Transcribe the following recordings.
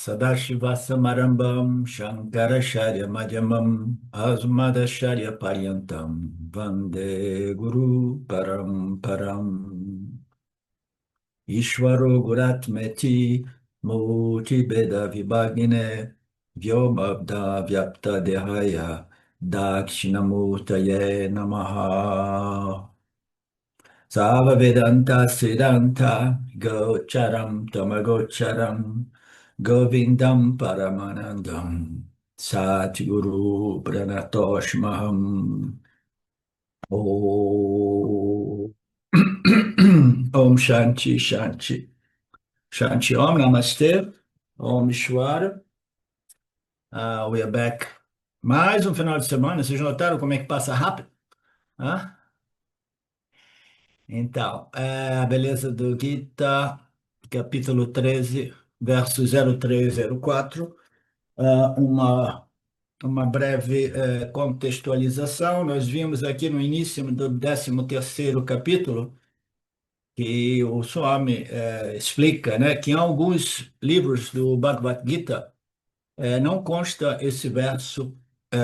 Sadashivasamarambam Shankaracharya Madhyamam Asmadacharya Paryantam Vande Guru Paramparam Ishvaro Guratmeti Murti Beda Vibhagine Vyomabda Vyapta Dehaya Dakshinamurtaye Namaha Sava Vedanta Siddhanta Gocharam Tamagocharam Govindam Paramanandam Satguru Pranatoshmaham Om Om Shanti Shanti Shanti Om Namaste Om Ishwara. We are back. Mais um final de semana. Vocês notaram como é que passa rápido? Hã? Então, a beleza do Gita, capítulo 13, verso 0304, uma breve contextualização. Nós vimos aqui no início do 13º capítulo que o Swami explica, né, que em alguns livros do Bhagavad Gita não consta esse verso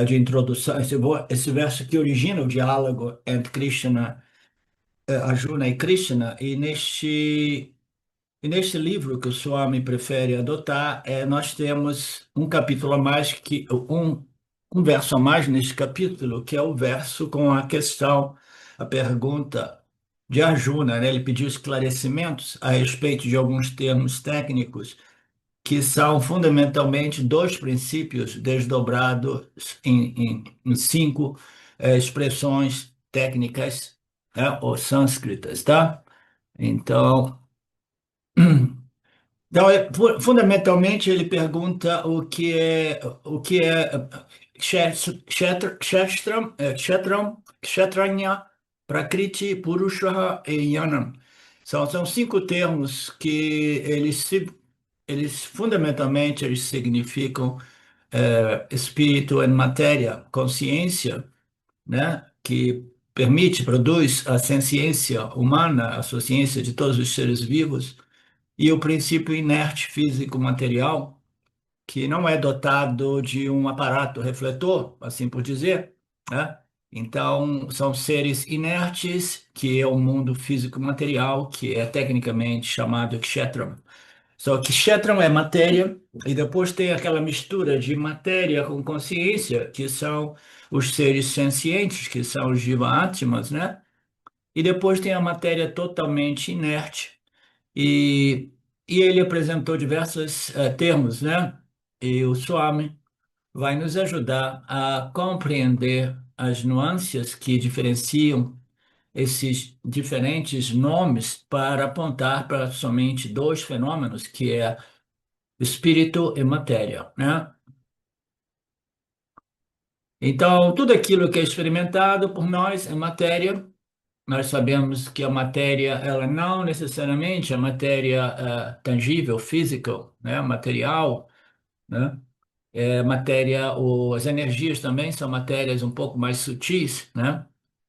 de introdução, esse verso que origina o diálogo entre Krishna, Arjuna e Krishna, e neste livro que o Swami prefere adotar, nós temos um capítulo a mais, um verso a mais neste capítulo, que é o verso com a questão, a pergunta de Arjuna, né? Ele pediu esclarecimentos a respeito de alguns termos técnicos que são fundamentalmente dois princípios desdobrados em cinco expressões técnicas, né, ou sânscritas, tá? Então, fundamentalmente ele pergunta o que é kshetranya, prakriti, purusha e yanam. São cinco termos que eles fundamentalmente eles significam espírito em matéria, consciência, né, que produz a ciência humana, a sua ciência de todos os seres vivos, e o princípio inerte físico-material, que não é dotado de um aparato refletor, assim por dizer, né? Então, são seres inertes, que é o mundo físico-material, que é tecnicamente chamado kshetram. Só que kshetram é matéria, e depois tem aquela mistura de matéria com consciência, que são os seres sencientes, que são os jiva-atmas, né? E depois tem a matéria totalmente inerte, e, e ele apresentou diversos termos, né? E o Swami vai nos ajudar a compreender as nuances que diferenciam esses diferentes nomes para apontar para somente dois fenômenos, que é espírito e matéria, né? Então, tudo aquilo que é experimentado por nós é matéria. Nós sabemos que a matéria, ela não necessariamente é matéria tangível, física, né, material, né? As energias também são matérias um pouco mais sutis, né?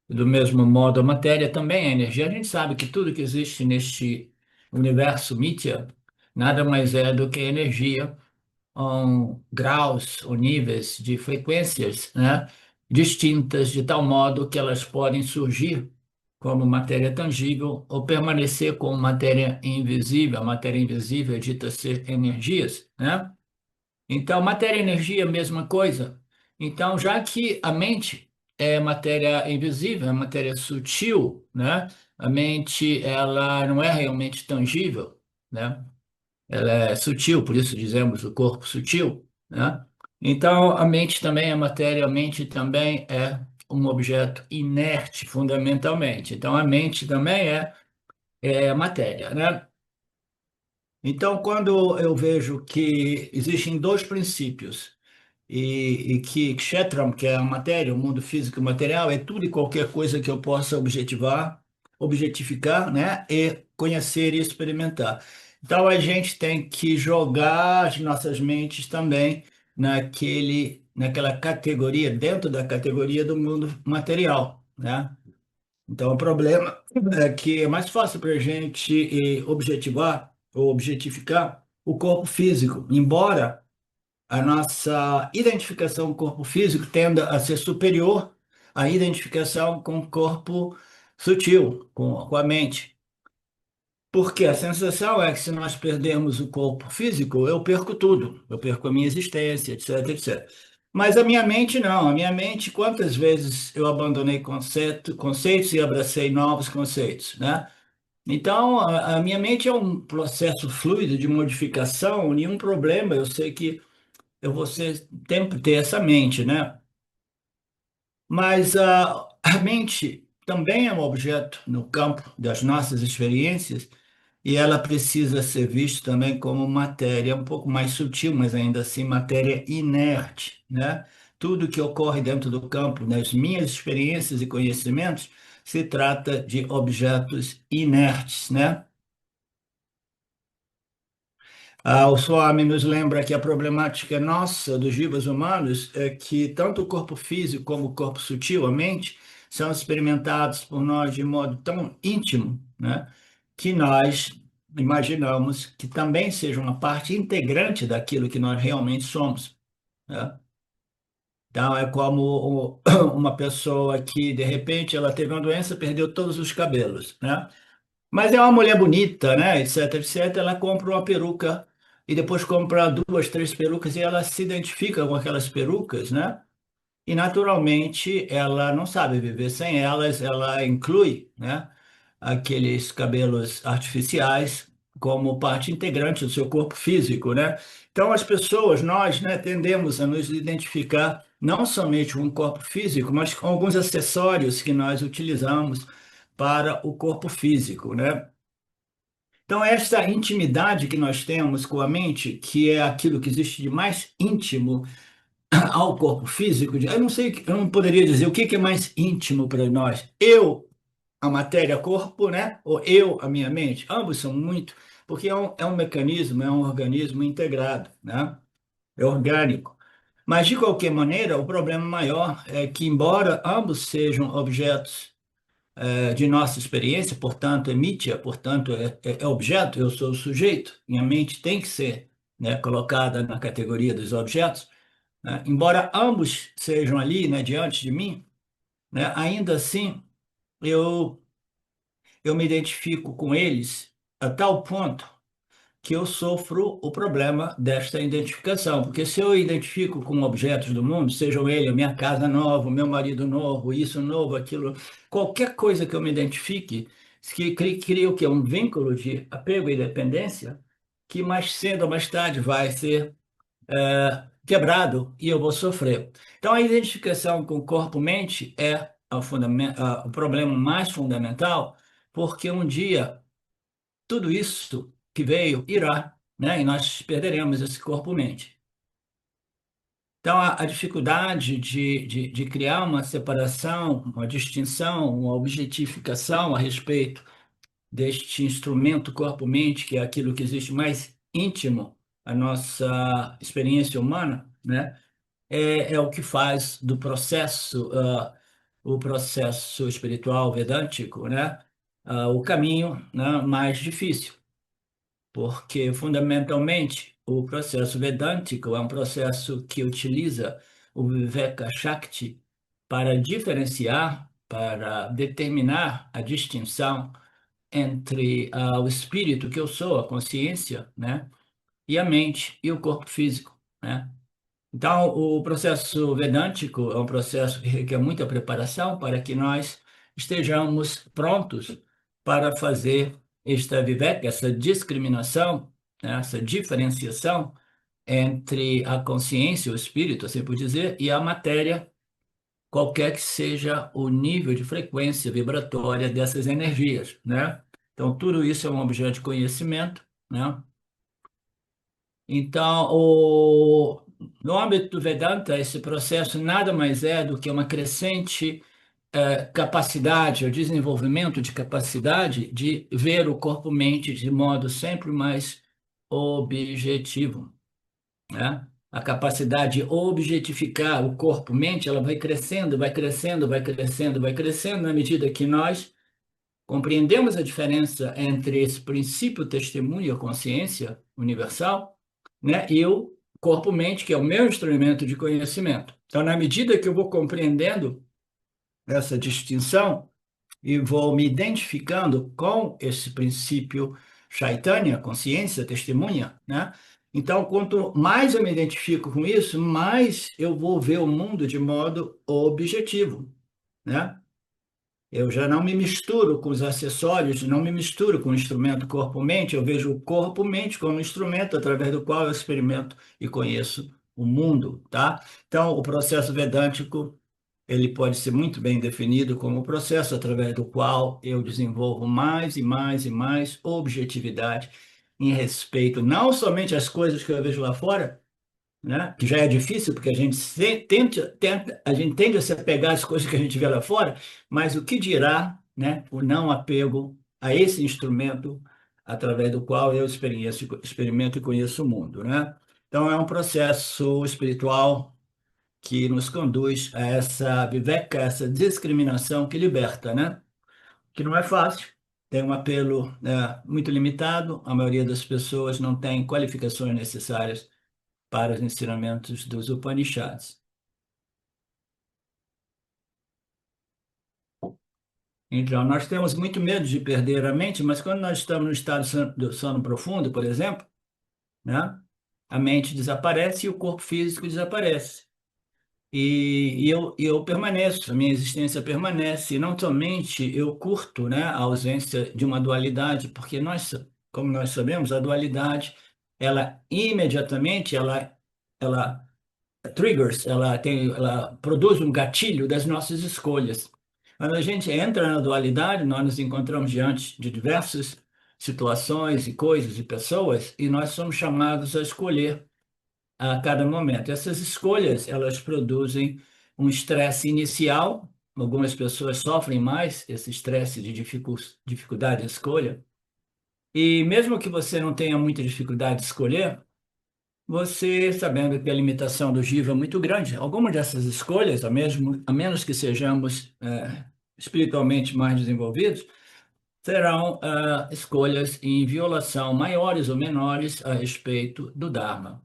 Do mesmo modo, a matéria também é energia. A gente sabe que tudo que existe neste universo mítia nada mais é do que energia, graus ou níveis de frequências, né, distintas, de tal modo que elas podem surgir como matéria tangível ou permanecer como matéria invisível. A matéria invisível é dita ser energias, né? Então, matéria e energia, mesma coisa. Então, já que a mente é matéria invisível, é matéria sutil, né? A mente, ela não é realmente tangível, né? Ela é sutil, por isso dizemos o corpo sutil, né? Então, a mente também é matéria, a mente também é um objeto inerte, fundamentalmente. Então, a mente também é matéria, né? Então, quando eu vejo que existem dois princípios, e que Kshetram, que é a matéria, o mundo físico e material, é tudo e qualquer coisa que eu possa objetificar, né, e conhecer e experimentar. Então, a gente tem que jogar as nossas mentes também naquela categoria, dentro da categoria do mundo material, né? Então, o problema é que é mais fácil para a gente objetivar ou objetificar o corpo físico, embora a nossa identificação com o corpo físico tenda a ser superior à identificação com o corpo sutil, com a mente. Porque a sensação é que se nós perdermos o corpo físico, eu perco tudo, eu perco a minha existência, etc, etc. Mas a minha mente não, a minha mente, quantas vezes eu abandonei conceitos e abracei novos conceitos, né? Então, a minha mente é um processo fluido de modificação, nenhum problema, eu sei que eu vou sempre ter essa mente, né? Mas a mente também é um objeto no campo das nossas experiências e ela precisa ser vista também como matéria um pouco mais sutil, mas ainda assim matéria inerte, né? Tudo que ocorre dentro do campo das minhas experiências e conhecimentos se trata de objetos inertes, né? O Swami nos lembra que a problemática nossa dos vivos humanos é que tanto o corpo físico como o corpo sutil, a mente, são experimentados por nós de modo tão íntimo, né, que nós imaginamos que também seja uma parte integrante daquilo que nós realmente somos, né? Então, é como uma pessoa que, de repente, ela teve uma doença, perdeu todos os cabelos, né? Mas é uma mulher bonita, né? Etc, etc. Ela compra uma peruca e depois compra duas, três perucas e ela se identifica com aquelas perucas, né? E naturalmente ela não sabe viver sem elas, ela inclui, né, aqueles cabelos artificiais como parte integrante do seu corpo físico, né? Então as pessoas, nós, né, tendemos a nos identificar não somente com o corpo físico, mas com alguns acessórios que nós utilizamos para o corpo físico, né? Então, essa intimidade que nós temos com a mente, que é aquilo que existe de mais íntimo ao corpo físico, eu não sei, eu não poderia dizer o que que é mais íntimo para nós. Eu, a matéria, corpo, né? Ou eu, a minha mente. Ambos são muito, porque é um mecanismo, é um organismo integrado, né? É orgânico. Mas, de qualquer maneira, o problema maior é que, embora ambos sejam objetos de nossa experiência, portanto, é mítia, portanto, é objeto, eu sou o sujeito, minha mente tem que ser, né, colocada na categoria dos objetos, né? Embora ambos sejam ali, né, diante de mim, né, ainda assim eu, eu me identifico com eles a tal ponto que eu sofro o problema desta identificação, porque se eu identifico com objetos do mundo, sejam eles a minha casa nova, o meu marido novo, isso novo, aquilo, qualquer coisa que eu me identifique, que cria o quê? Um vínculo de apego e dependência, que mais cedo ou mais tarde vai ser quebrado e eu vou sofrer. Então, a identificação com corpo-mente é o problema mais fundamental, porque um dia tudo isso que veio irá, né? E nós perderemos esse corpo-mente. Então, a dificuldade de criar uma separação, uma distinção, uma objetificação a respeito deste instrumento corpo-mente, que é aquilo que existe mais íntimo à nossa experiência humana, né? É o que faz do processo, o processo espiritual vedântico, né? O caminho, né, mais difícil. Porque, fundamentalmente, o processo vedântico é um processo que utiliza o Viveka Shakti para diferenciar, para determinar a distinção entre o espírito que eu sou, a consciência, né, e a mente e o corpo físico, né? Então, o processo vedântico é um processo que requer muita preparação para que nós estejamos prontos para fazer esta vivek, essa discriminação, né, essa diferenciação entre a consciência, o espírito, assim por dizer, e a matéria, qualquer que seja o nível de frequência vibratória dessas energias, né? Então, tudo isso é um objeto de conhecimento, né? Então, no âmbito do Vedanta, esse processo nada mais é do que uma crescente capacidade, o desenvolvimento de capacidade de ver o corpo-mente de modo sempre mais objetivo, né? A capacidade de objetificar o corpo-mente, ela vai crescendo, vai crescendo, vai crescendo, vai crescendo na medida que nós compreendemos a diferença entre esse princípio testemunho e a consciência universal, né, e o corpo-mente, que é o meu instrumento de conhecimento. Então, na medida que eu vou compreendendo essa distinção e vou me identificando com esse princípio Chaitanya, consciência, testemunha, né? Então, quanto mais eu me identifico com isso, mais eu vou ver o mundo de modo objetivo, né? Eu já não me misturo com os acessórios, não me misturo com o instrumento corpo-mente, eu vejo o corpo-mente como instrumento através do qual eu experimento e conheço o mundo, tá? Então, o processo vedântico, ele pode ser muito bem definido como o processo através do qual eu desenvolvo mais e mais e mais objetividade em respeito não somente às coisas que eu vejo lá fora, né? Que já é difícil, porque a gente a gente tende a se apegar às coisas que a gente vê lá fora, mas o que dirá, né? O não apego a esse instrumento através do qual eu experimento e conheço o mundo, né? Então, é um processo espiritual que nos conduz a essa viveka, essa discriminação que liberta, né? Que não é fácil, tem um apelo, muito limitado, a maioria das pessoas não tem qualificações necessárias para os ensinamentos dos Upanishads. Então, nós temos muito medo de perder a mente, mas quando nós estamos no estado do sono profundo, por exemplo, né, a mente desaparece e o corpo físico desaparece. E eu permaneço, a minha existência permanece, e não somente eu curto, né, a ausência de uma dualidade, porque nós, como nós sabemos, a dualidade, ela imediatamente, ela triggers, ela produz um gatilho das nossas escolhas. Quando a gente entra na dualidade, nós nos encontramos diante de diversas situações e coisas e pessoas, e nós somos chamados a escolher a cada momento. Essas escolhas, elas produzem um estresse inicial. Algumas pessoas sofrem mais esse estresse de dificuldade de escolha. E mesmo que você não tenha muita dificuldade de escolher, você, sabendo que a limitação do Jiva é muito grande, algumas dessas escolhas, a menos que sejamos espiritualmente mais desenvolvidos, serão escolhas em violação maiores ou menores a respeito do Dharma.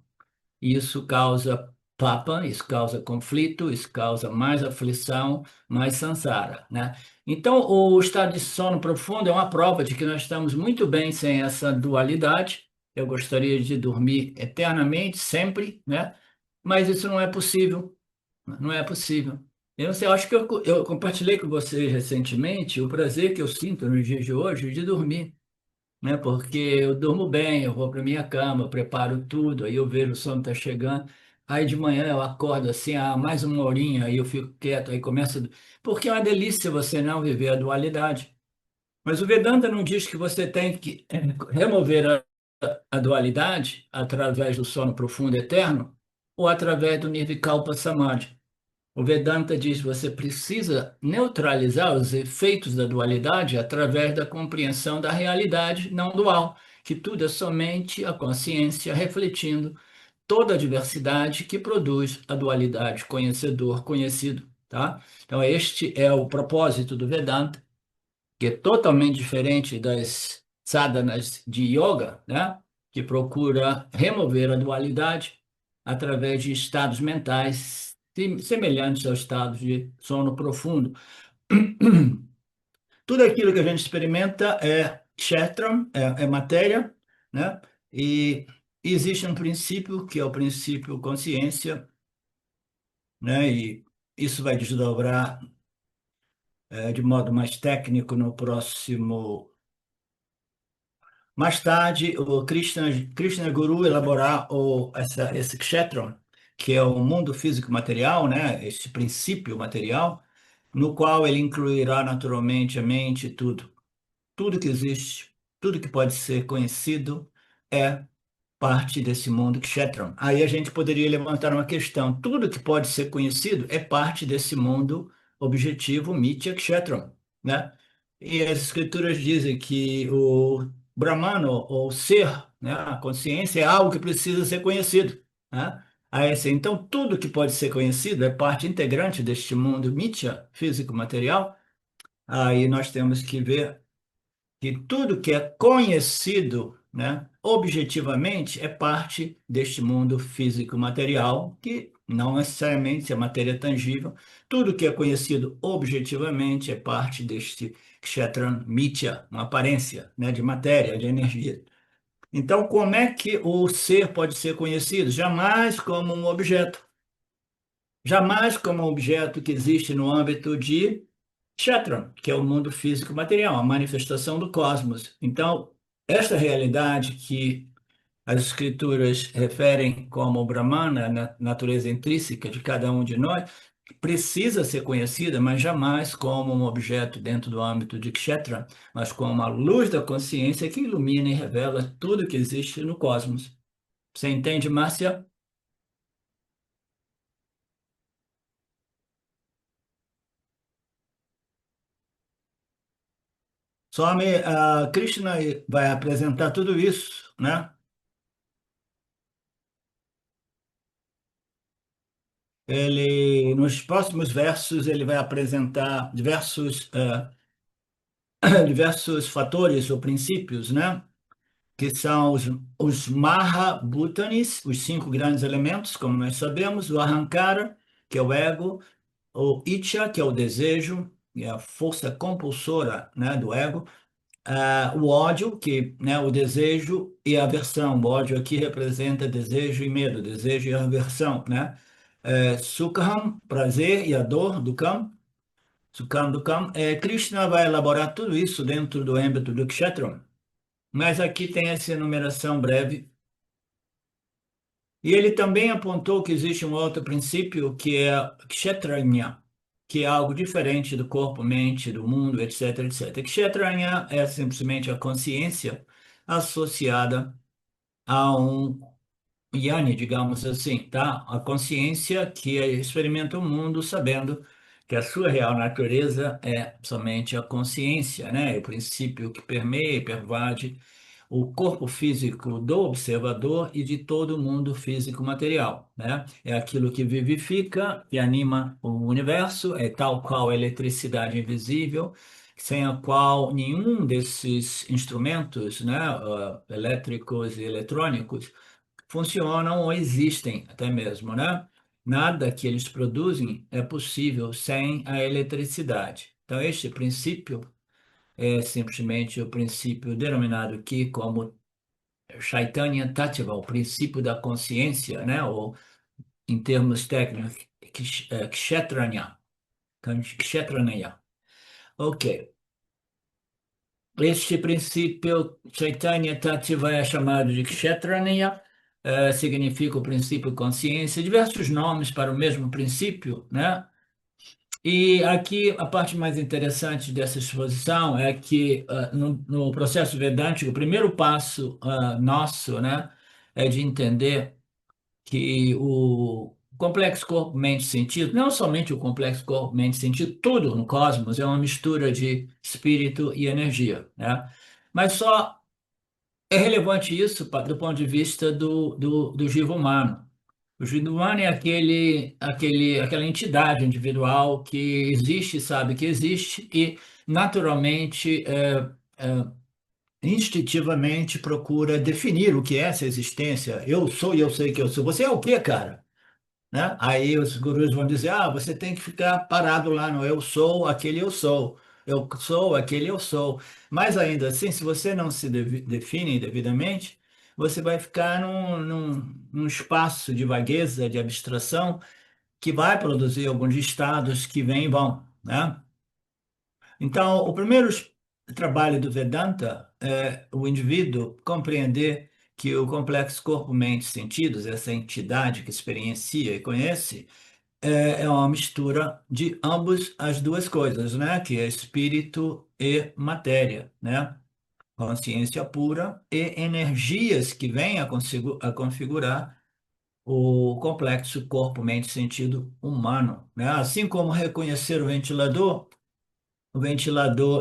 Isso causa papa, isso causa conflito, isso causa mais aflição, mais samsara, né? Então, o estado de sono profundo é uma prova de que nós estamos muito bem sem essa dualidade. Eu gostaria de dormir eternamente, sempre, né? Mas isso não é possível, não é possível. Eu não sei, eu acho que eu compartilhei com você recentemente o prazer que eu sinto nos dias de hoje de dormir, né? Porque eu durmo bem, eu vou para minha cama, eu preparo tudo, aí eu vejo o sono tá chegando, aí de manhã eu acordo assim, mais uma horinha, aí eu fico quieto, aí começa. Porque é uma delícia você não viver a dualidade. Mas o Vedanta não diz que você tem que remover a dualidade através do sono profundo eterno ou através do Nirvikalpa Samadhi. O Vedanta diz que você precisa neutralizar os efeitos da dualidade através da compreensão da realidade não dual, que tudo é somente a consciência refletindo toda a diversidade que produz a dualidade conhecedor-conhecido, tá? Então, este é o propósito do Vedanta, que é totalmente diferente das sadhanas de yoga, né? Que procura remover a dualidade através de estados mentais semelhantes aos estados de sono profundo. Tudo aquilo que a gente experimenta é kshetra, é matéria, né? E existe um princípio que é o princípio consciência, né? E isso vai desdobrar de modo mais técnico no próximo. Mais tarde, o Krishna Guru elaborar esse kshetra, que é o mundo físico material, né? Esse princípio material, no qual ele incluirá naturalmente a mente e tudo. Tudo que existe, tudo que pode ser conhecido é parte desse mundo Kshetram. Aí a gente poderia levantar uma questão: tudo que pode ser conhecido é parte desse mundo objetivo Mithya Kshetram, né? E as escrituras dizem que o Brahmano, ou ser, né, a consciência, é algo que precisa ser conhecido, né? Aí, assim, então, tudo que pode ser conhecido é parte integrante deste mundo Mithya, físico-material. Aí nós temos que ver. que tudo que é conhecido, né, objetivamente, é parte deste mundo físico material, que não necessariamente é matéria tangível. Tudo que é conhecido objetivamente é parte deste kshetra mitya, uma aparência, né, de matéria, de energia. Então, como é que o ser pode ser conhecido? Jamais como um objeto. Jamais como um objeto que existe no âmbito de Kshetra, que é o mundo físico material, a manifestação do cosmos. Então, esta realidade que as escrituras referem como o Brahmana, a natureza intrínseca de cada um de nós, precisa ser conhecida, mas jamais como um objeto dentro do âmbito de Kshetra, mas como a luz da consciência que ilumina e revela tudo que existe no cosmos. Você entende, Márcia? Swami, Krishna vai apresentar tudo isso, né? Nos próximos versos, ele vai apresentar diversos fatores ou princípios, né? Que são os Mahabhutanis, os cinco grandes elementos, como nós sabemos, o Ahankara, que é o ego, o Icha, que é o desejo, e a força compulsora, né, do ego, o ódio, que, né, o desejo e a aversão. O ódio aqui representa desejo e medo, desejo e aversão, né? Sukham, prazer, e a dor do Kam, Sukham do Kam. Krishna vai elaborar tudo isso dentro do âmbito do Kshetra, mas aqui tem essa enumeração breve. E ele também apontou que existe um outro princípio que é Kshetranya, que é algo diferente do corpo, mente, do mundo, etc, etc. Kshetranya é simplesmente a consciência associada a um Yanni, digamos assim, tá? A consciência que experimenta o mundo sabendo que a sua real natureza é somente a consciência, né? O princípio que permeia e pervade o corpo físico do observador e de todo o mundo físico material, né? É aquilo que vivifica e anima o universo, é tal qual a eletricidade invisível, sem a qual nenhum desses instrumentos, né, elétricos e eletrônicos funcionam ou existem até mesmo, né? Nada que eles produzem é possível sem a eletricidade. Então, este princípio é simplesmente o princípio denominado aqui como Chaitanya Tattva, o princípio da consciência, né? Ou, em termos técnicos, Kshetranya. Kshetranya. Ok. Este princípio, Chaitanya Tattva, é chamado de Kshetranya, significa o princípio consciência, diversos nomes para o mesmo princípio, né? E aqui a parte mais interessante dessa exposição é que no processo vedântico, o primeiro passo nosso, né, é de entender que o complexo corpo-mente-sentido, não somente o complexo corpo-mente-sentido, tudo no cosmos é uma mistura de espírito e energia, né? Mas só é relevante isso do ponto de vista do jiva humano. O jiva humano é aquela entidade individual que existe, sabe que existe e naturalmente, instintivamente procura definir o que é essa existência. Eu sou e eu sei que eu sou. Você é o quê, cara? Né? Aí os gurus vão dizer: você tem que ficar parado lá no eu sou aquele eu sou. Eu sou aquele eu sou. Mas ainda assim, se você não se define devidamente, você vai ficar num espaço de vagueza, de abstração, que vai produzir alguns estados que vêm e vão, né? Então, o primeiro trabalho do Vedanta é o indivíduo compreender que o complexo corpo-mente-sentidos, essa entidade que experiencia e conhece, é uma mistura de ambos as duas coisas, né? Que é espírito e matéria, né? Consciência pura e energias que vêm a configurar o complexo corpo-mente-sentido humano, né? Assim como reconhecer o ventilador,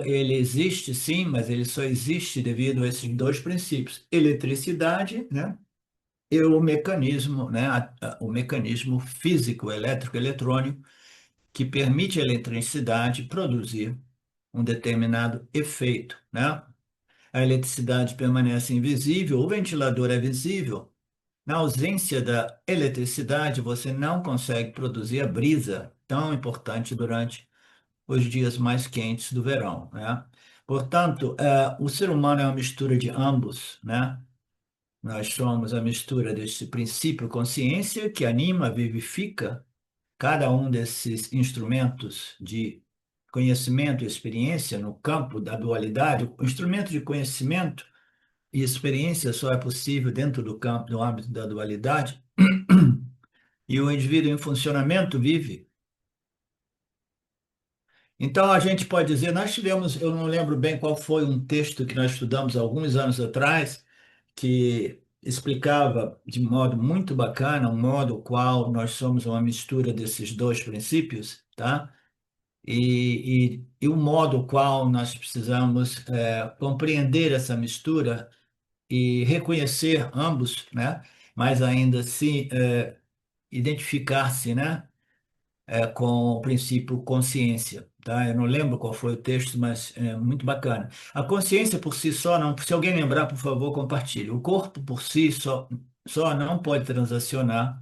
ele existe sim, mas ele só existe devido a esses dois princípios, eletricidade, né? E o mecanismo, né? O mecanismo físico, elétrico, eletrônico, que permite à eletricidade produzir um determinado efeito, né? a eletricidade permanece invisível, o ventilador é visível. Na ausência da eletricidade, você não consegue produzir a brisa tão importante durante os dias mais quentes do verão, né? Portanto, o ser humano é uma mistura de ambos, né? Nós somos a mistura desse princípio consciência que anima, vivifica cada um desses instrumentos de conhecimento e experiência no campo da dualidade. O instrumento de conhecimento e experiência só é possível dentro do campo, do âmbito da dualidade, e o indivíduo em funcionamento vive. Então, a gente pode dizer, nós tivemos, eu não lembro bem qual foi um texto que nós estudamos alguns anos atrás, que explicava de modo muito bacana um modo qual nós somos uma mistura desses dois princípios, tá? E o modo qual nós precisamos compreender essa mistura e reconhecer ambos, né? Mas ainda assim identificar-se, né? Com o princípio consciência, tá? Eu não lembro qual foi o texto, mas é muito bacana. A consciência por si só não, se alguém lembrar, por favor, compartilhe. O corpo por si só não pode transacionar,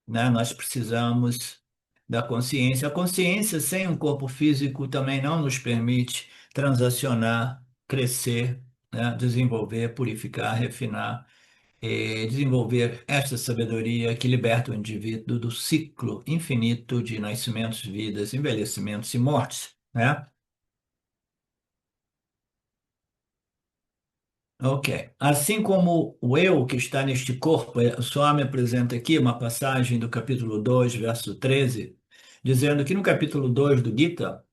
né? Nós precisamos da consciência. A consciência sem um corpo físico também não nos permite transacionar, crescer, né? Desenvolver, purificar, refinar desenvolver esta sabedoria que liberta o indivíduo do ciclo infinito de nascimentos, vidas, envelhecimentos e mortes, né? Ok. Assim como o eu que está neste corpo, só me apresenta aqui uma passagem do capítulo 2, verso 13, dizendo que no capítulo 2 do Gita,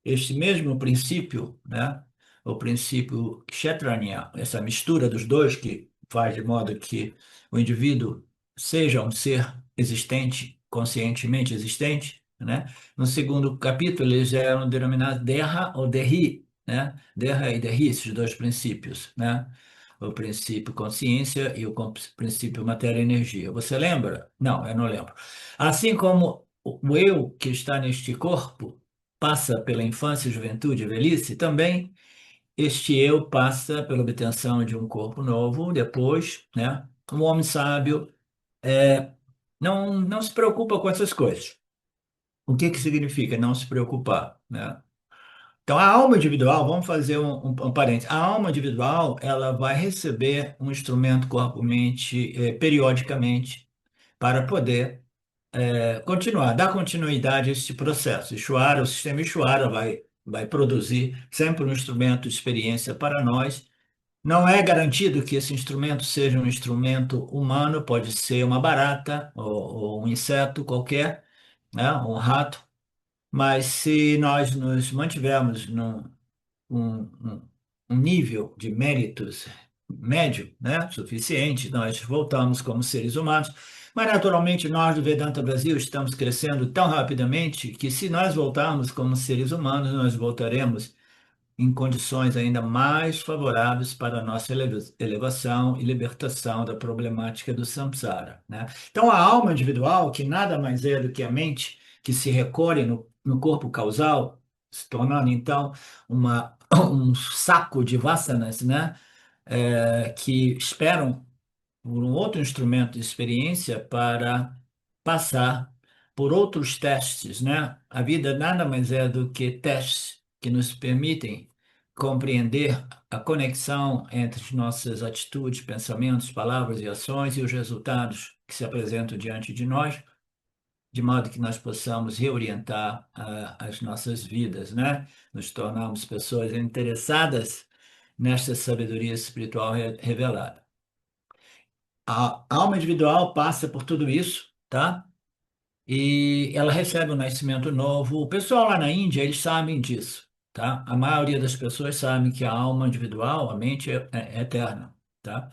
este mesmo princípio, né, o princípio Kshetranya, essa mistura dos dois que faz de modo que o indivíduo seja um ser existente, conscientemente existente, né? No segundo capítulo, eles eram denominados Deha ou Dehi, né? Deha e Dehi, esses dois princípios, né? O princípio consciência e o princípio matéria-energia. Você lembra? Não, eu não lembro. Assim como o eu que está neste corpo passa pela infância, juventude e velhice, também este eu passa pela obtenção de um corpo novo, depois, né? Um homem sábio não se preocupa com essas coisas. O que que significa não se preocupar, né? Então, a alma individual, vamos fazer um parênteses. A alma individual, ela vai receber um instrumento corpo-mente periodicamente para poder continuar, dar continuidade a esse processo. O sistema Ishwara vai produzir sempre um instrumento de experiência para nós. Não é garantido que esse instrumento seja um instrumento humano, pode ser uma barata ou um inseto qualquer, né? Um rato, mas se nós nos mantivermos um, um- um nível de méritos médio, né, suficiente, nós voltamos como seres humanos. Mas, naturalmente, nós do Vedanta Brasil estamos crescendo tão rapidamente que, se nós voltarmos como seres humanos, nós voltaremos em condições ainda mais favoráveis para a nossa elevação e libertação da problemática do samsara, né? Então, a alma individual, que nada mais é do que a mente que se recolhe no corpo causal, se tornando, então, um saco de vasanas, né? Que esperam por um outro instrumento de experiência para passar por outros testes, né? A vida nada mais é do que testes que nos permitem compreender a conexão entre nossas atitudes, pensamentos, palavras e ações e os resultados que se apresentam diante de nós, de modo que nós possamos reorientar as nossas vidas, né? Nos tornarmos pessoas interessadas nesta sabedoria espiritual revelada. A alma individual passa por tudo isso, tá? E ela recebe um nascimento novo. O pessoal lá na Índia, eles sabem disso, tá? A maioria das pessoas sabe que a alma individual, a mente é eterna, tá?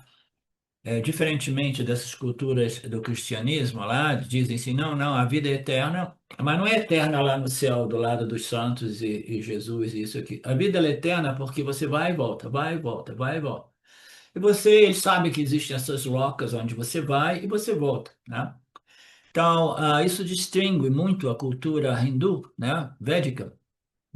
Diferentemente dessas culturas do cristianismo lá, dizem assim, não, não, a vida é eterna, mas não é eterna lá no céu, do lado dos santos e Jesus e isso aqui. A vida ela é eterna porque você vai e volta, vai e volta, vai e volta. E eles sabem que existem essas locas onde você vai e você volta, né? Então, isso distingue muito a cultura hindu, né, védica,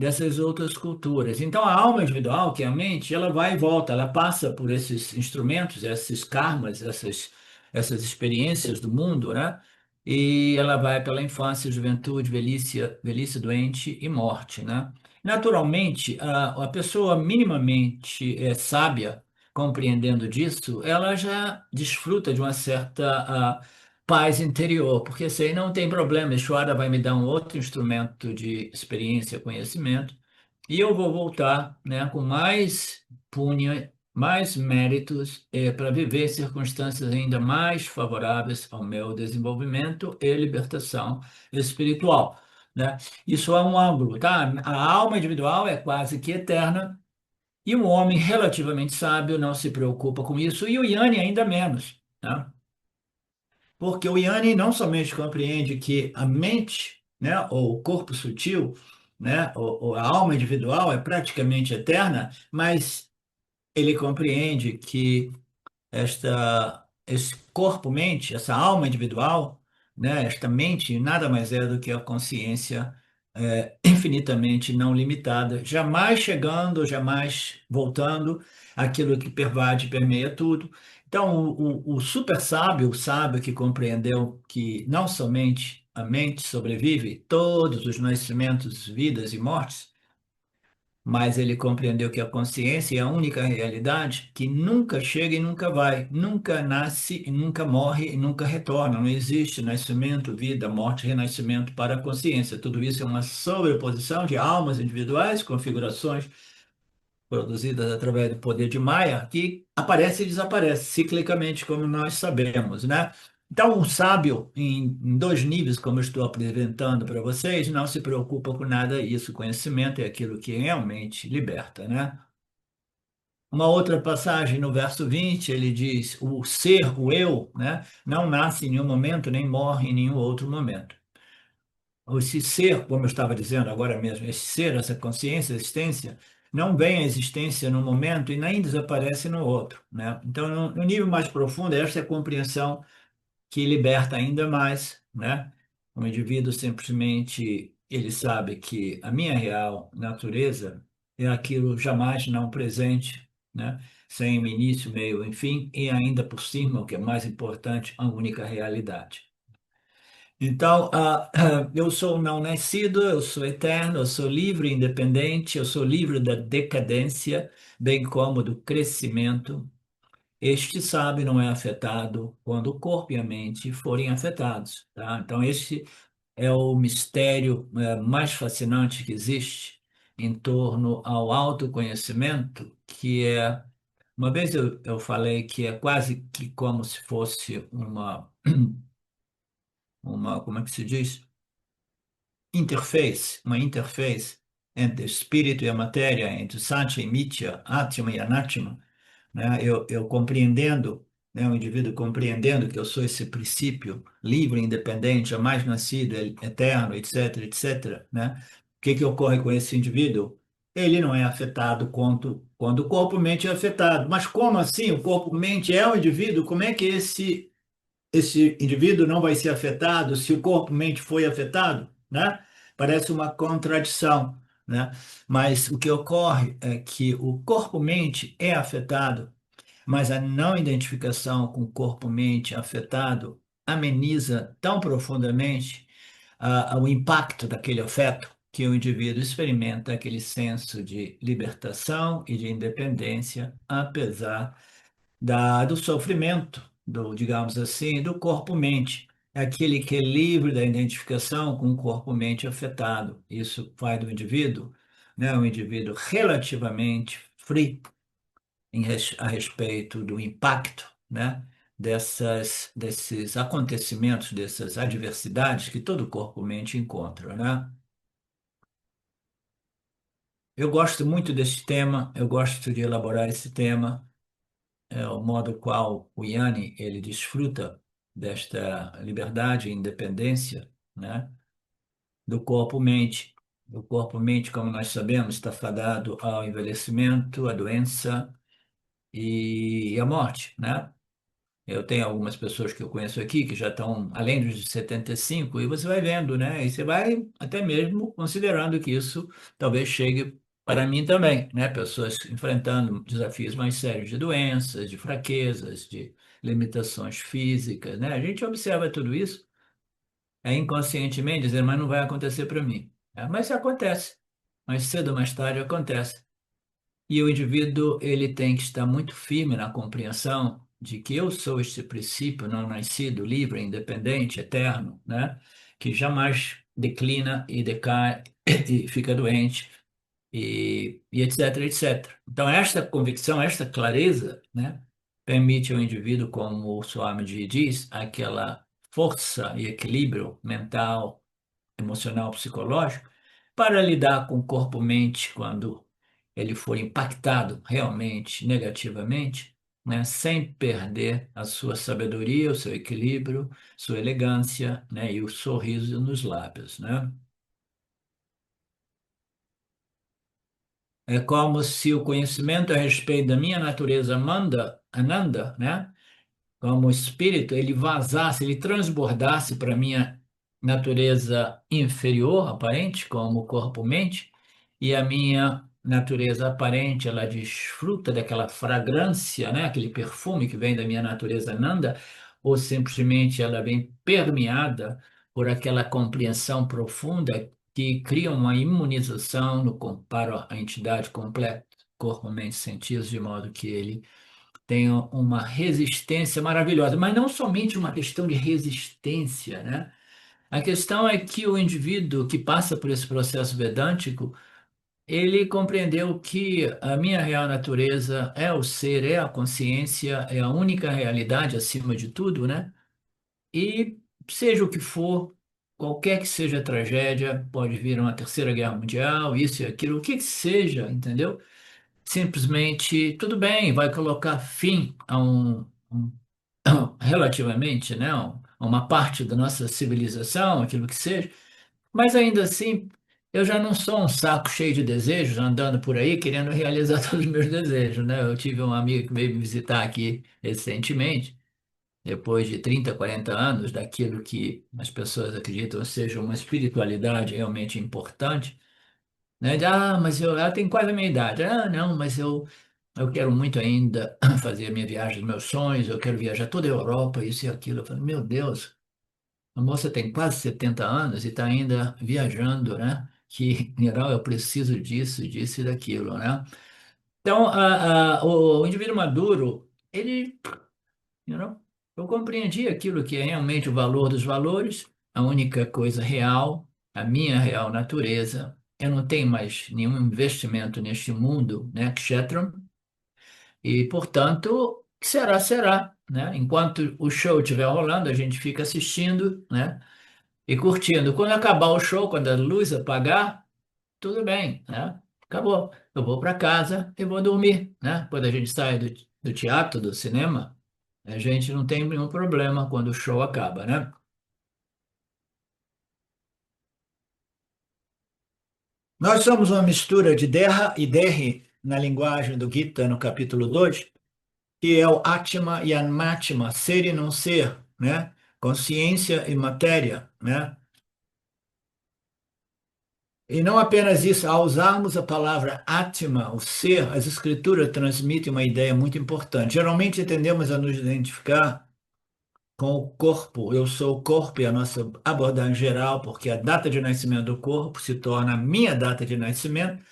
dessas outras culturas. Então, a alma individual, que é a mente, ela vai e volta, ela passa por esses instrumentos, esses karmas, essas experiências do mundo, né? E ela vai pela infância, juventude, velhice doente e morte, né? Naturalmente, a pessoa minimamente sábia, compreendendo disso, ela já desfruta de uma certa paz interior, porque isso aí não tem problema. Exuara vai me dar um outro instrumento de experiência, conhecimento, e eu vou voltar, né, com mais punha, mais méritos, para viver circunstâncias ainda mais favoráveis ao meu desenvolvimento e libertação espiritual, né? Isso é um ângulo, tá? A alma individual é quase que eterna. E o homem relativamente sábio não se preocupa com isso, e o Yanni ainda menos, né? Porque o Yanni não somente compreende que a mente, né, ou o corpo sutil, né, ou a alma individual é praticamente eterna, mas ele compreende que esse corpo-mente, essa alma individual, né, esta mente, nada mais é do que a consciência infinitamente não limitada, jamais chegando, jamais voltando, aquilo que pervade, permeia tudo. Então, o super sábio, o sábio que compreendeu que não somente a mente sobrevive todos os nascimentos, vidas e mortes, mas ele compreendeu que a consciência é a única realidade que nunca chega e nunca vai, nunca nasce e nunca morre e nunca retorna. Não existe nascimento, vida, morte, renascimento para a consciência. Tudo isso é uma sobreposição de almas individuais, configurações produzidas através do poder de Maia, que aparece e desaparece ciclicamente, como nós sabemos, né? Então, um sábio, em dois níveis, como eu estou apresentando para vocês, não se preocupa com nada disso. Conhecimento é aquilo que realmente liberta, né? Uma outra passagem no verso 20, ele diz: o ser, o eu, né, não nasce em nenhum momento, nem morre em nenhum outro momento. Esse ser, como eu estava dizendo agora mesmo, esse ser, essa consciência, existência, não vem à existência num momento e nem desaparece no outro, né? Então, no nível mais profundo, essa é a compreensão que liberta ainda mais, né? O indivíduo simplesmente, ele sabe que a minha real natureza é aquilo jamais não presente, né? Sem início, meio, enfim, e ainda por cima, o que é mais importante, a única realidade. Então, eu sou não nascido, eu sou eterno, eu sou livre e independente, eu sou livre da decadência, bem como do crescimento. Este sábio não é afetado quando o corpo e a mente forem afetados, tá? Então, este é o mistério, mais fascinante que existe em torno ao autoconhecimento, que é, uma vez eu falei que é quase que como se fosse como é que se diz? Uma interface entre o espírito e a matéria, entre Satya e Mithya, Atma e Anatma, né? Eu compreendendo, né, o indivíduo compreendendo que eu sou esse princípio livre, independente, jamais nascido, eterno, etc, etc, né? O que que ocorre com esse indivíduo? Ele não é afetado quando o corpo-mente é afetado. Mas como assim? O corpo-mente é o indivíduo? Como é que esse indivíduo não vai ser afetado se o corpo-mente foi afetado, né? Parece uma contradição, né? Mas o que ocorre é que o corpo-mente é afetado, mas a não identificação com o corpo-mente afetado ameniza tão profundamente o impacto daquele afeto que o indivíduo experimenta aquele senso de libertação e de independência, apesar do sofrimento, digamos assim, do corpo-mente. É aquele que é livre da identificação com o corpo-mente afetado. Isso faz do indivíduo, né, um indivíduo relativamente free a respeito do impacto, né, desses acontecimentos, dessas adversidades que todo corpo-mente encontra, né? Eu gosto muito desse tema, eu gosto de elaborar esse tema, o modo qual o Yanni ele desfruta desta liberdade e independência, né, do corpo-mente. O corpo-mente, como nós sabemos, está fadado ao envelhecimento, à doença e à morte, né? Eu tenho algumas pessoas que eu conheço aqui que já estão além dos 75 e você vai vendo, né? E você vai até mesmo considerando que isso talvez chegue para mim também, né? Pessoas enfrentando desafios mais sérios de doenças, de fraquezas, de limitações físicas, né? A gente observa tudo isso inconscientemente, dizendo, mas não vai acontecer para mim. Mas acontece. Mais cedo ou mais tarde acontece. E o indivíduo ele tem que estar muito firme na compreensão de que eu sou este princípio não nascido, livre, independente, eterno, né? Que jamais declina e decai e fica doente e etc, etc. Então, esta convicção, esta clareza, né, permite ao indivíduo, como o Swamiji diz, aquela força e equilíbrio mental, emocional, psicológico, para lidar com o corpo-mente quando ele for impactado realmente negativamente, né, sem perder a sua sabedoria, o seu equilíbrio, sua elegância, né, e o sorriso nos lábios, né? É como se o conhecimento a respeito da minha natureza manda, Ananda, né? Como o espírito, ele vazasse, ele transbordasse para a minha natureza inferior, aparente, como corpo-mente, e a minha natureza aparente, ela desfruta daquela fragrância, né? Aquele perfume que vem da minha natureza Nanda, ou simplesmente ela vem permeada por aquela compreensão profunda que cria uma imunização no comparo à entidade completa, corpo, mente, sentidos, de modo que ele tem uma resistência maravilhosa, mas não somente uma questão de resistência, né? A questão é que o indivíduo que passa por esse processo vedântico, ele compreendeu que a minha real natureza é o ser, é a consciência, é a única realidade acima de tudo, né? E seja o que for, qualquer que seja a tragédia, pode vir uma terceira guerra mundial, isso e aquilo, o que que seja, entendeu? Simplesmente, tudo bem, vai colocar fim a relativamente, né, a uma parte da nossa civilização, aquilo que seja, mas ainda assim, eu já não sou um saco cheio de desejos, andando por aí querendo realizar todos os meus desejos, né? Eu tive um amigo que veio me visitar aqui recentemente, depois de 30, 40 anos, daquilo que as pessoas acreditam seja uma espiritualidade realmente importante, né? Mas ela tem quase a minha idade. Não, mas eu quero muito ainda fazer a minha viagem dos meus sonhos, eu quero viajar toda a Europa, isso e aquilo. Eu falei, meu Deus, a moça tem quase 70 anos e está ainda viajando, né? Que, em geral, eu preciso disso, disso e daquilo, né? Então, o indivíduo maduro, ele, you know, eu compreendi aquilo que é realmente o valor dos valores, a única coisa real, a minha real natureza. Eu não tenho mais nenhum investimento neste mundo, né, Kshetram, e, portanto, será, será, né? Enquanto o show estiver rolando, a gente fica assistindo, né? E curtindo. Quando acabar o show, quando a luz apagar, tudo bem, né? Acabou. Eu vou para casa e vou dormir, né? Quando a gente sai do teatro, do cinema, a gente não tem nenhum problema quando o show acaba, né? Nós somos uma mistura de Derra e Derri na linguagem do Gita, no capítulo 2, que é o Atma e Anmatma, ser e não ser, né? Consciência e matéria, né? E não apenas isso, ao usarmos a palavra Atma, o ser, as escrituras transmitem uma ideia muito importante. Geralmente tendemos a nos identificar com o corpo. Eu sou o corpo e a nossa abordagem geral, porque a data de nascimento do corpo se torna a minha data de nascimento.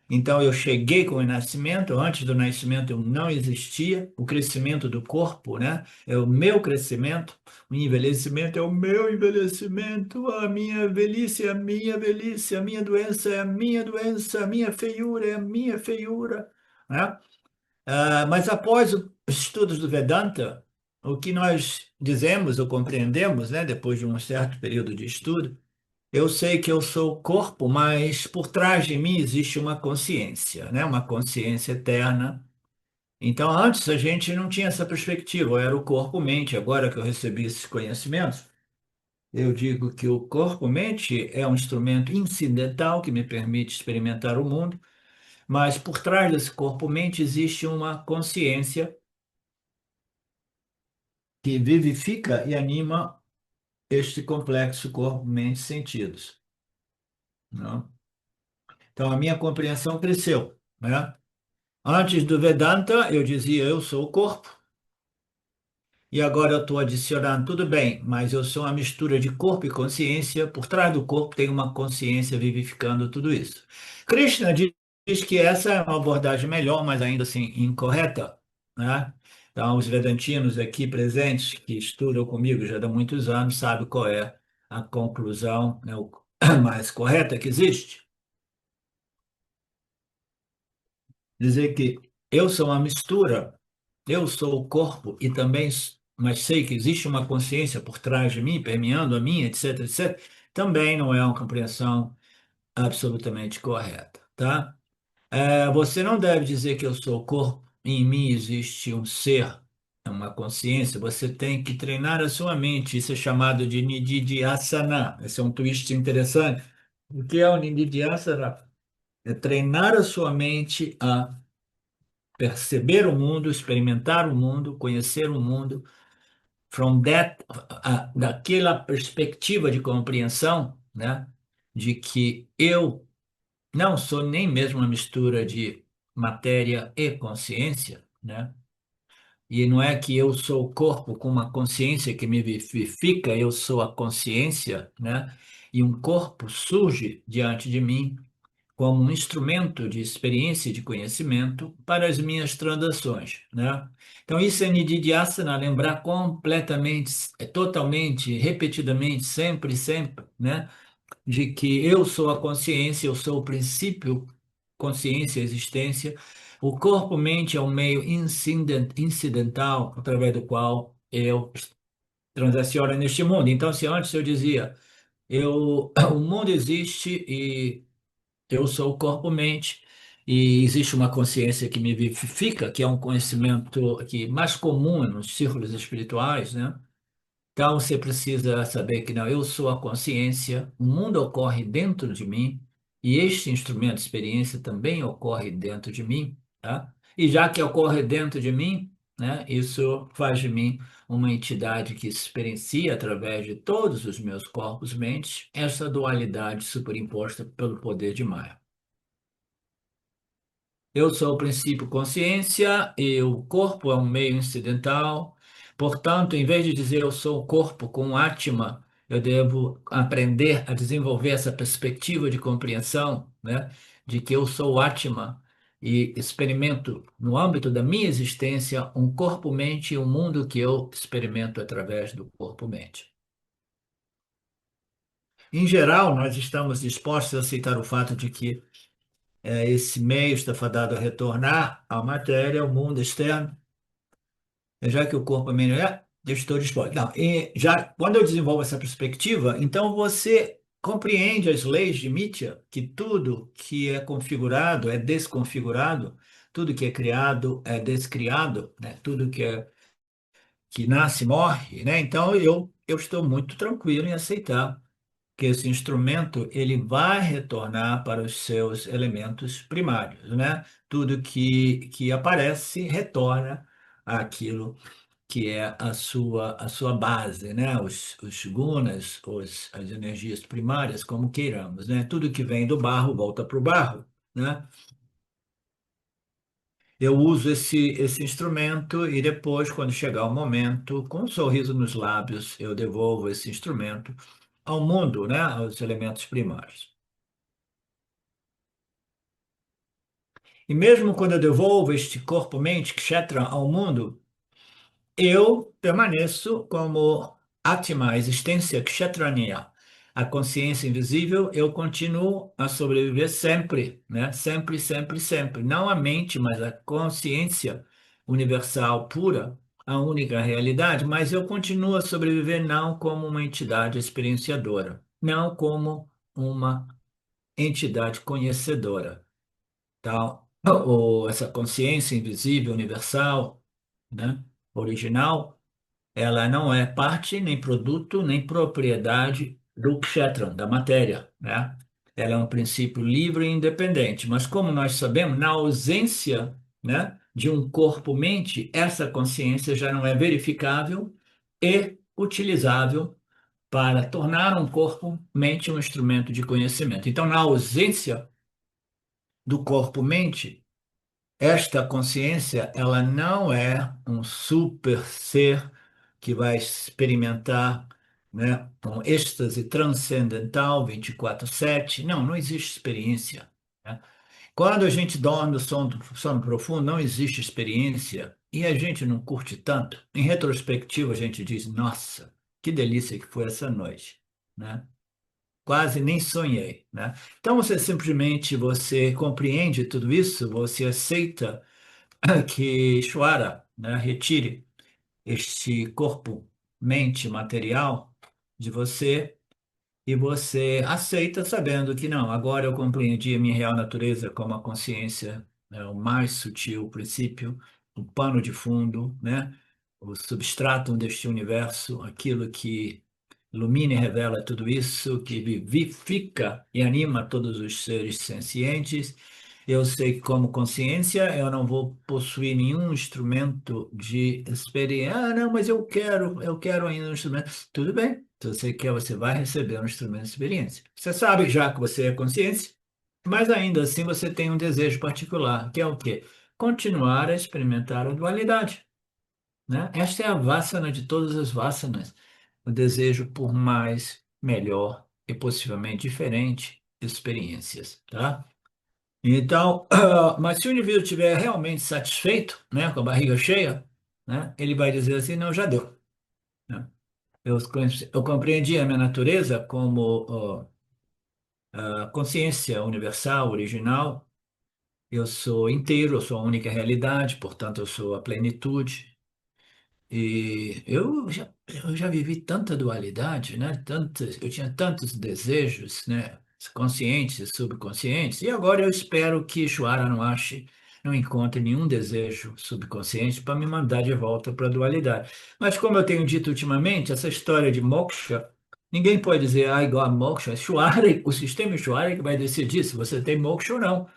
Então, eu cheguei com o nascimento, antes do nascimento eu não existia, o crescimento do corpo, né? É o meu crescimento, o envelhecimento é o meu envelhecimento, a minha velhice é a minha velhice, a minha doença é a minha doença, a minha feiura é a minha feiura, né? Mas após os estudos do Vedanta, o que nós dizemos ou compreendemos, né, depois de um certo período de estudo, eu sei que eu sou o corpo, mas por trás de mim existe uma consciência, né? Uma consciência eterna. Então, antes a gente não tinha essa perspectiva, eu era o corpo-mente. Agora que eu recebi esses conhecimentos, eu digo que o corpo-mente é um instrumento incidental que me permite experimentar o mundo, mas por trás desse corpo-mente existe uma consciência que vivifica e anima este complexo corpo, mente, sentidos, não? Então, a minha compreensão cresceu, né? Antes do Vedanta, eu dizia, eu sou o corpo. E agora eu estou adicionando, tudo bem, mas eu sou uma mistura de corpo e consciência. Por trás do corpo tem uma consciência vivificando tudo isso. Krishna diz que essa é uma abordagem melhor, mas ainda assim incorreta, né? Então, os vedantinos aqui presentes, que estudam comigo já há muitos anos, sabem qual é a conclusão, né, mais correta que existe. Dizer que eu sou uma mistura, eu sou o corpo e também, mas sei que existe uma consciência por trás de mim, permeando a mim, etc, etc, também não é uma compreensão absolutamente correta, tá? Você não deve dizer que eu sou o corpo, em mim existe um ser, uma consciência, você tem que treinar a sua mente, isso é chamado de Nididhyasana, esse é um twist interessante. O que é o Nididhyasana? É treinar a sua mente a perceber o mundo, experimentar o mundo, conhecer o mundo, from that, daquela perspectiva de compreensão, né, de que eu não sou nem mesmo uma mistura de matéria e consciência, né? E não é que eu sou o corpo com uma consciência que me vivifica, eu sou a consciência, né? E um corpo surge diante de mim como um instrumento de experiência e de conhecimento para as minhas transações, né? Então, isso é Nididhyasana, lembrar completamente, totalmente, repetidamente, sempre, sempre, né? De que eu sou a consciência, eu sou o princípio, consciência, existência. O corpo-mente é um meio incidental através do qual eu transaciono neste mundo. Então, se antes eu dizia, o mundo existe e eu sou o corpo-mente, e existe uma consciência que me vivifica, que é um conhecimento que mais comum nos círculos espirituais, né? Então você precisa saber que não, eu sou a consciência, o mundo ocorre dentro de mim, e este instrumento de experiência também ocorre dentro de mim, tá? E já que ocorre dentro de mim, né, isso faz de mim uma entidade que experiencia através de todos os meus corpos, mentes, essa dualidade superimposta pelo poder de Maya. Eu sou o princípio consciência e o corpo é um meio incidental. Portanto, em vez de dizer eu sou o corpo com Atma, eu devo aprender a desenvolver essa perspectiva de compreensão, né, de que eu sou o Atma e experimento no âmbito da minha existência um corpo-mente e um mundo que eu experimento através do corpo-mente. Em geral, nós estamos dispostos a aceitar o fato de que esse meio está fadado a retornar à matéria, ao mundo externo, já que o corpo é menor, eu estou disposto. Não, e já quando eu desenvolvo essa perspectiva, então você compreende as leis de Mitya, que tudo que é configurado é desconfigurado, tudo que é criado é descriado, né? Tudo que nasce morre, né? Então eu estou muito tranquilo em aceitar que esse instrumento ele vai retornar para os seus elementos primários, né? Tudo que aparece retorna àquilo que é a sua base, né? Os gunas, as energias primárias, como queiramos, né? Tudo que vem do barro volta para o barro, né? Eu uso esse instrumento e depois, quando chegar o momento, com um sorriso nos lábios, eu devolvo esse instrumento ao mundo, né? Aos elementos primários. E mesmo quando eu devolvo este corpo-mente, kshetra, ao mundo, eu permaneço como Atma, a existência kshetranya, a consciência invisível, eu continuo a sobreviver sempre, né? Sempre, sempre, sempre. Não a mente, mas a consciência universal pura, a única realidade, mas eu continuo a sobreviver não como uma entidade experienciadora, não como uma entidade conhecedora, tal, ou essa consciência invisível, universal, né, original, ela não é parte, nem produto, nem propriedade do kshetram, da matéria, né? Ela é um princípio livre e independente, mas como nós sabemos, na ausência, né, de um corpo-mente, essa consciência já não é verificável e utilizável para tornar um corpo-mente um instrumento de conhecimento. Então, na ausência do corpo-mente, esta consciência, ela não é um super ser que vai experimentar, né, um êxtase transcendental 24/7. Não, não existe experiência, né? Quando a gente dorme no sono profundo, não existe experiência e a gente não curte tanto. Em retrospectiva, a gente diz: nossa, que delícia que foi essa noite, né? Quase nem sonhei, né? Então você compreende tudo isso, você aceita que Ishvara, né, retire este corpo, mente material de você e você aceita sabendo que não, agora eu compreendi a minha real natureza como a consciência, né, o mais sutil princípio, o pano de fundo, né, o substratum deste universo, aquilo que ilumina e revela tudo isso, que vivifica e anima todos os seres sencientes. Eu sei que, como consciência, eu não vou possuir nenhum instrumento de experiência. Ah, não, mas eu quero ainda um instrumento. Tudo bem. Se você quer, você vai receber um instrumento de experiência. Você sabe já que você é consciência, mas ainda assim você tem um desejo particular, que é o quê? Continuar a experimentar a dualidade, né? Esta é a vássana de todas as vássanas, o desejo por mais, melhor e possivelmente diferente experiências, tá? Então, mas se o indivíduo estiver realmente satisfeito, né, com a barriga cheia, né, ele vai dizer assim, não, já deu, né? Eu compreendi a minha natureza como a consciência universal, original. Eu sou inteiro, eu sou a única realidade, portanto, eu sou a plenitude. E eu já vivi tanta dualidade, né? Eu tinha tantos desejos, né? Conscientes e subconscientes, e agora eu espero que Ishvara não encontre nenhum desejo subconsciente para me mandar de volta para a dualidade. Mas como eu tenho dito ultimamente, essa história de moksha, ninguém pode dizer, ah, igual a moksha, Ishvara, o sistema Ishvara é que vai decidir se você tem moksha ou não.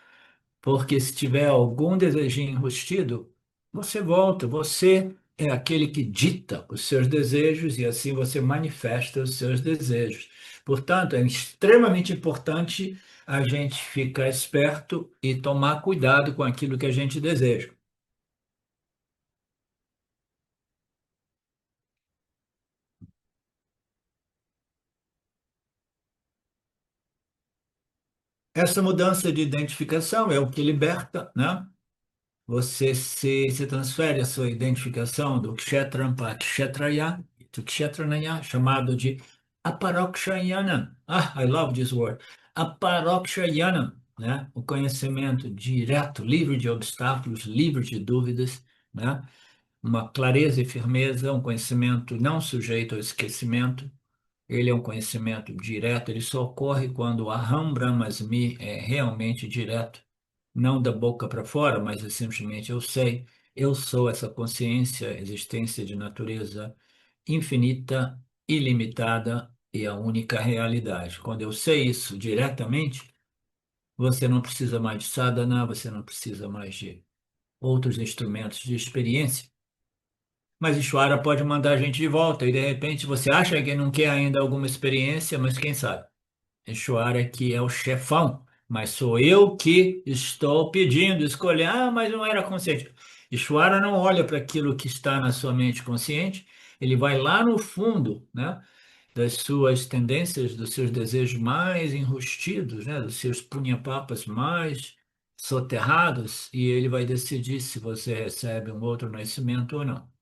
Porque se tiver algum desejinho enrustido, você volta. Você é aquele que dita os seus desejos e assim você manifesta os seus desejos. Portanto, é extremamente importante a gente ficar esperto e tomar cuidado com aquilo que a gente deseja. Essa mudança de identificação é o que liberta, né? Você se transfere a sua identificação do Kshetram para Kshetraya, do Kshetranaya, chamado de Aparokshayanam. Ah, I love this word. Aparokshayanam, né? O conhecimento direto, livre de obstáculos, livre de dúvidas, né? Uma clareza e firmeza, um conhecimento não sujeito ao esquecimento. Ele é um conhecimento direto, ele só ocorre quando o Aham Brahmasmi é realmente direto, não da boca para fora, mas é simplesmente eu sei, eu sou essa consciência, existência de natureza infinita, ilimitada e a única realidade. Quando eu sei isso diretamente, você não precisa mais de sadhana, você não precisa mais de outros instrumentos de experiência. Mas Ishvara pode mandar a gente de volta e de repente você acha que não quer ainda alguma experiência, mas quem sabe? Ishvara que é o chefão, mas sou eu que estou pedindo, escolher. Ah, mas não era consciente. Ishvara não olha para aquilo que está na sua mente consciente, ele vai lá no fundo, né, das suas tendências, dos seus desejos mais enrustidos, né, dos seus punha-papas mais soterrados, e ele vai decidir se você recebe um outro nascimento ou não.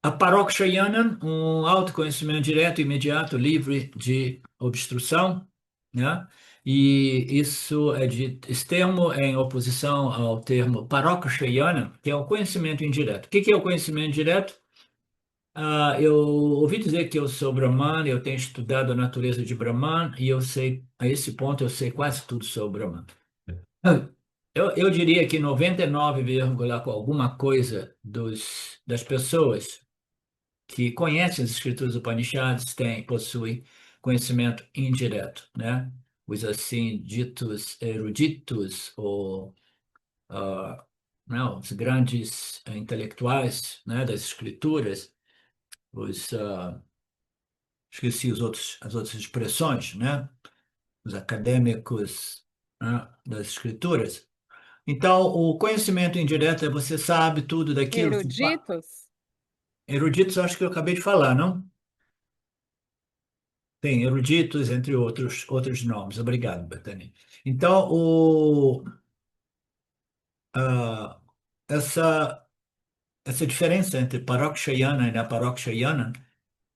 A Parokshayana, um autoconhecimento direto, imediato, livre de obstrução, né? E esse termo é em oposição ao termo Parokshayana, que é o conhecimento indireto. O que é o conhecimento direto? Ah, eu ouvi dizer que eu sou Brahman, eu tenho estudado a natureza de Brahman e eu sei, a esse ponto, eu sei quase tudo sobre Brahman. Ah, eu diria que 99, com alguma coisa das pessoas que conhecem as escrituras Upanishads possuem conhecimento indireto, né? Os assim ditos eruditos ou né, os grandes intelectuais, né, das escrituras, os, esqueci as outras expressões, né, os acadêmicos, né, das escrituras. Então, o conhecimento indireto é você sabe tudo daquilo que... Eruditos? Eruditos, acho que eu acabei de falar, não? Tem eruditos, entre outros nomes. Obrigado, Bethany. Então, ah, essa, essa diferença entre Parokshayana e Aparokshayana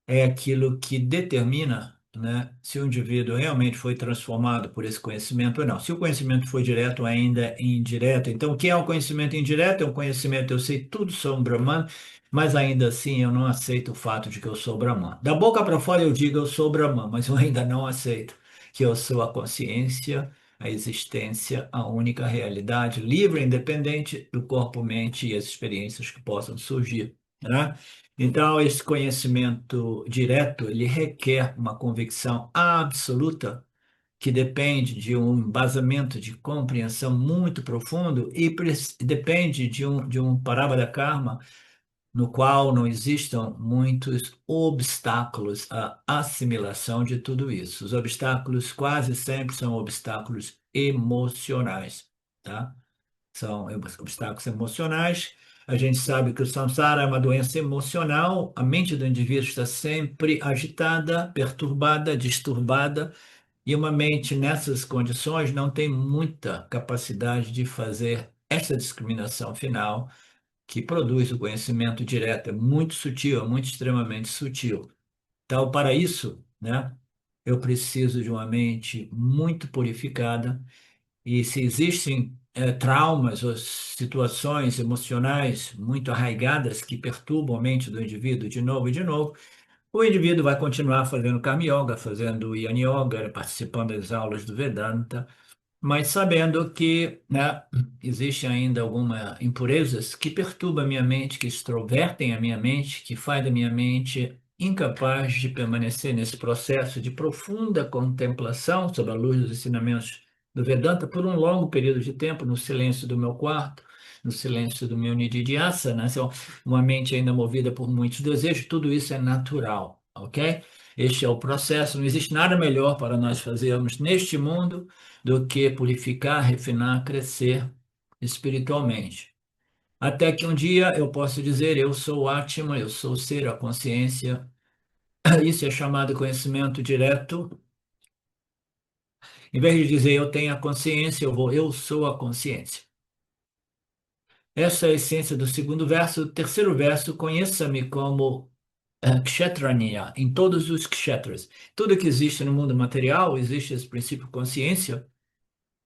é aquilo que determina, né, se o indivíduo realmente foi transformado por esse conhecimento ou não. Se o conhecimento foi direto ou ainda é indireto. Então, o que é um conhecimento indireto? É um conhecimento, eu sei tudo sobre Brahman, mas ainda assim eu não aceito o fato de que eu sou Brahman. Da boca para fora eu digo eu sou Brahman, mas eu ainda não aceito que eu sou a consciência, a existência, a única realidade, livre e independente do corpo, mente e as experiências que possam surgir, né? Então, esse conhecimento direto, ele requer uma convicção absoluta que depende de um embasamento de compreensão muito profundo e depende de um parábala karma no qual não existam muitos obstáculos à assimilação de tudo isso. Os obstáculos quase sempre são obstáculos emocionais, tá? São obstáculos emocionais. A gente sabe que o samsara é uma doença emocional. A mente do indivíduo está sempre agitada, perturbada, disturbada, e uma mente nessas condições não tem muita capacidade de fazer essa discriminação final que produz o conhecimento direto. É muito sutil, é muito extremamente sutil. Então, para isso, né, eu preciso de uma mente muito purificada e se existem traumas ou situações emocionais muito arraigadas que perturbam a mente do indivíduo de novo e de novo, o indivíduo vai continuar fazendo Karma Yoga, fazendo Yana Yoga, participando das aulas do Vedanta, mas sabendo que, né, existe ainda algumas impurezas que perturbam a minha mente, que extrovertem a minha mente, que faz da minha mente incapaz de permanecer nesse processo de profunda contemplação sob a luz dos ensinamentos do Vedanta por um longo período de tempo, no silêncio do meu quarto, no silêncio do meu nididhyasana, né? Então, uma mente ainda movida por muitos desejos, tudo isso é natural, ok? Este é o processo, não existe nada melhor para nós fazermos neste mundo do que purificar, refinar, crescer espiritualmente. Até que um dia eu possa dizer, eu sou o Atma, eu sou o ser, a consciência. Isso é chamado conhecimento direto. Em vez de dizer eu tenho a consciência, eu sou a consciência. Essa é a essência do segundo verso. O terceiro verso, conheça-me como Kshetranya, em todos os kshetras. Tudo que existe no mundo material, existe esse princípio consciência,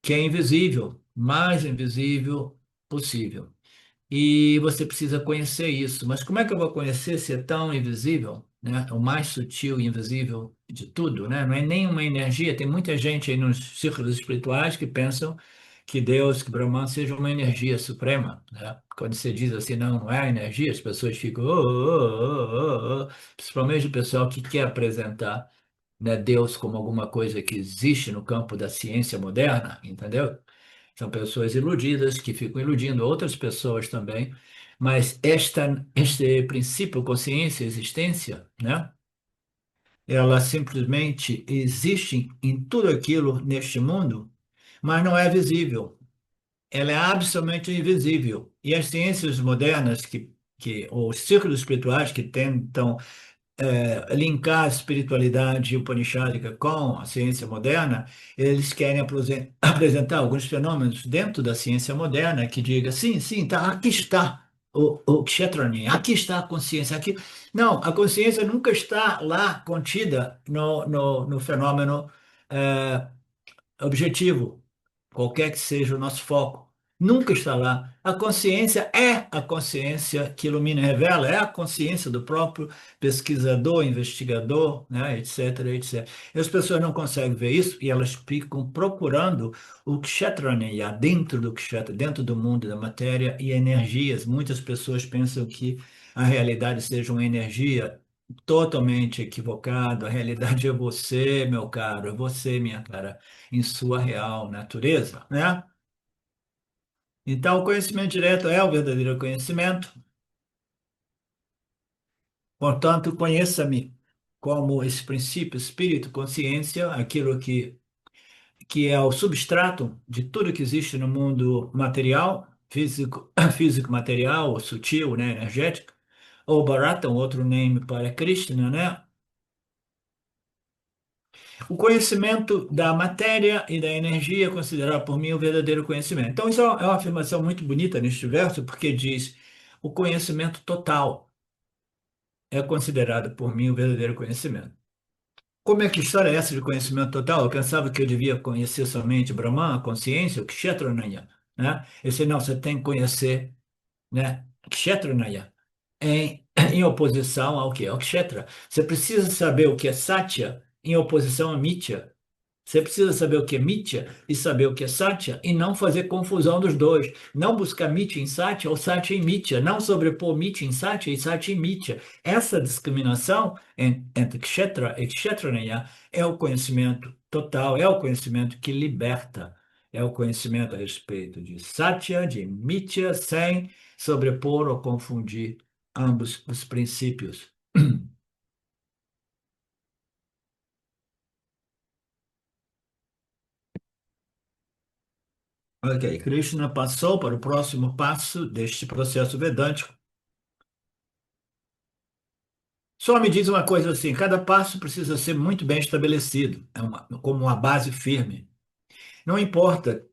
que é invisível, mais invisível possível. E você precisa conhecer isso. Mas como é que eu vou conhecer se é tão invisível, né? O mais sutil e invisível de tudo, né? Não é nenhuma energia. Tem muita gente aí nos círculos espirituais que pensam que Deus, que Brahman seja uma energia suprema, né? Quando você diz assim, não, não é energia, as pessoas ficam, principalmente o pessoal que quer apresentar, né, Deus como alguma coisa que existe no campo da ciência moderna, entendeu? São pessoas iludidas que ficam iludindo outras pessoas também, mas este princípio, consciência, existência, né? Ela simplesmente existe em tudo aquilo neste mundo, mas não é visível. Ela é absolutamente invisível. E as ciências modernas ou os círculos espirituais que tentam linkar a espiritualidade upanishádica com a ciência moderna, eles querem apresentar alguns fenômenos dentro da ciência moderna que diga, sim, sim, tá, aqui está o Kshetrani, aqui está a consciência, aqui... Não, a consciência nunca está lá contida no fenômeno eh, objetivo, qualquer que seja o nosso foco, nunca está lá. A consciência é a consciência que ilumina e revela, é a consciência do próprio pesquisador, investigador, né, etc, etc. E as pessoas não conseguem ver isso e elas ficam procurando o Kshetranya dentro do Kshetra, dentro do mundo da matéria e energias. Muitas pessoas pensam que a realidade seja uma energia totalmente equivocado. A realidade é você, meu caro, é você, minha cara, em sua real natureza, né? Então, o conhecimento direto é o verdadeiro conhecimento. Portanto, conheça-me como esse princípio, espírito, consciência, aquilo que é o substrato de tudo que existe no mundo material, físico, físico material, sutil, né, energético, ou Bharata, um outro nome para Krishna, né? O conhecimento da matéria e da energia é considerado por mim o verdadeiro conhecimento. Então, isso é uma afirmação muito bonita neste verso, porque diz: o conhecimento total é considerado por mim o verdadeiro conhecimento. Como é que história é essa de conhecimento total? Eu pensava que eu devia conhecer somente Brahman, a consciência, o Kshetranya, né? Eu disse, não, você tem que conhecer, né? Kshetranya em oposição ao que? Ao Kshetra. Você precisa saber o que é Satya em oposição a Mithya. Você precisa saber o que é Mithya e saber o que é Satya e não fazer confusão dos dois. Não buscar Mithya em Satya ou Satya em Mithya. Não sobrepor Mithya em Satya e Satya em Mithya. Essa discriminação entre Kshetra e Kshetranya é o conhecimento total, é o conhecimento que liberta. É o conhecimento a respeito de Satya, de Mithya, sem sobrepor ou confundir ambos os princípios. Ok, Krishna passou para o próximo passo deste processo vedântico. Só me diz uma coisa assim: cada passo precisa ser muito bem estabelecido, como uma base firme. Não importa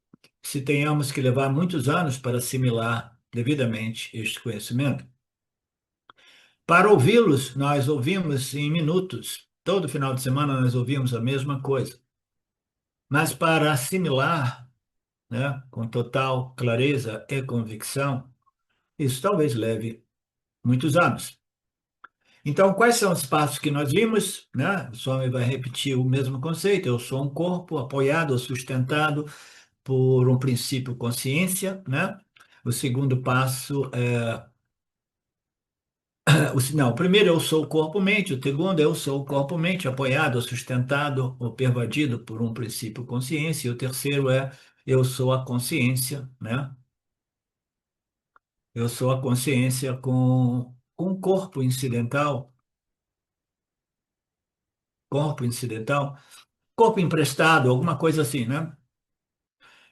se tenhamos que levar muitos anos para assimilar devidamente este conhecimento. Para ouvi-los, nós ouvimos em minutos. Todo final de semana nós ouvimos a mesma coisa. Mas para assimilar, né, com total clareza e convicção, isso talvez leve muitos anos. Então, quais são os passos que nós vimos, né? O Swami vai repetir o mesmo conceito. Eu sou um corpo apoiado ou sustentado por um princípio consciência, né? O segundo passo não, o primeiro eu sou o corpo-mente, o segundo eu sou o corpo-mente apoiado ou sustentado ou pervadido por um princípio consciência, e o terceiro é eu sou a consciência, né? Eu sou a consciência com um corpo incidental, corpo emprestado, alguma coisa assim, né?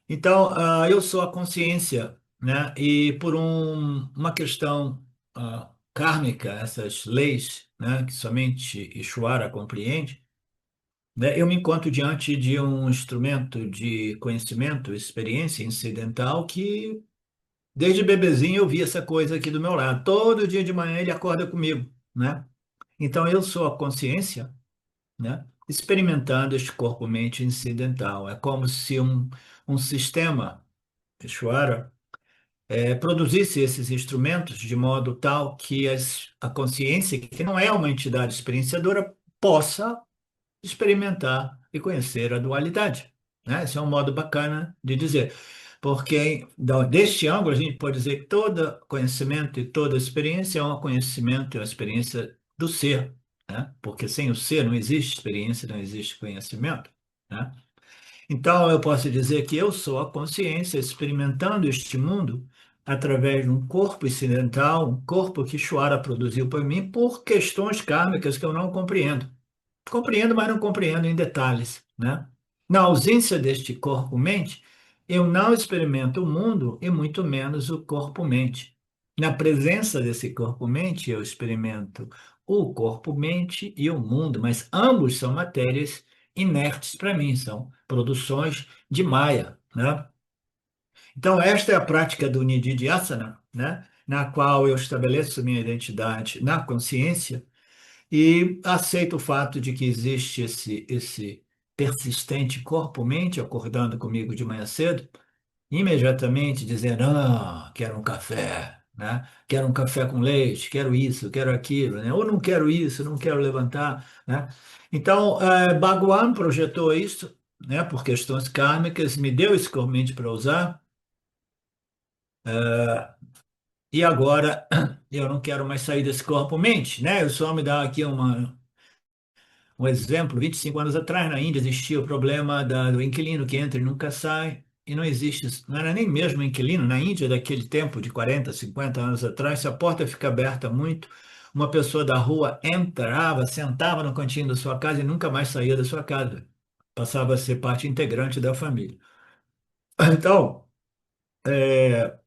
Então, eu sou a consciência, né? E por uma questão kármica, essas leis, né, que somente Ishvara compreende, né, eu me encontro diante de um instrumento de conhecimento, experiência incidental que, desde bebezinho, eu vi essa coisa aqui do meu lado. Todo dia de manhã ele acorda comigo, né? Então, eu sou a consciência, né? Experimentando este corpo-mente incidental. É como se um sistema Ishvara, produzisse esses instrumentos de modo tal que a consciência, que não é uma entidade experienciadora, possa experimentar e conhecer a dualidade, né? Esse é um modo bacana de dizer. Porque, deste ângulo, a gente pode dizer que todo conhecimento e toda experiência é um conhecimento, é uma experiência do ser, né? Porque sem o ser não existe experiência, não existe conhecimento, né? Então, eu posso dizer que eu sou a consciência experimentando este mundo através de um corpo incidental, um corpo que Shwara produziu para mim por questões kármicas que eu não compreendo. Compreendo, mas não compreendo em detalhes, né? Na ausência deste corpo-mente, eu não experimento o mundo e muito menos o corpo-mente. Na presença desse corpo-mente, eu experimento o corpo-mente e o mundo, mas ambos são matérias inertes para mim, são produções de Maya, né? Então, esta é a prática do Nididhyasana, né? Na qual eu estabeleço minha identidade na consciência e aceito o fato de que existe esse persistente corpo-mente acordando comigo de manhã cedo, imediatamente dizendo: quero um café, né? Quero um café com leite, quero isso, quero aquilo, né? Ou não quero isso, não quero levantar, né? Então, Bhagwan projetou isso, né? Por questões kármicas, me deu esse corpo-mente para usar, e agora eu não quero mais sair desse corpo-mente, né? Eu só me dá aqui um exemplo: 25 anos atrás, na Índia, existia o problema do inquilino que entra e nunca sai. e não existe, não era nem mesmo inquilino, na Índia daquele tempo, de 40, 50 anos atrás, se a porta fica aberta muito, uma pessoa da rua entrava, sentava no cantinho da sua casa e nunca mais saía da sua casa. Passava a ser parte integrante da família. Então, é,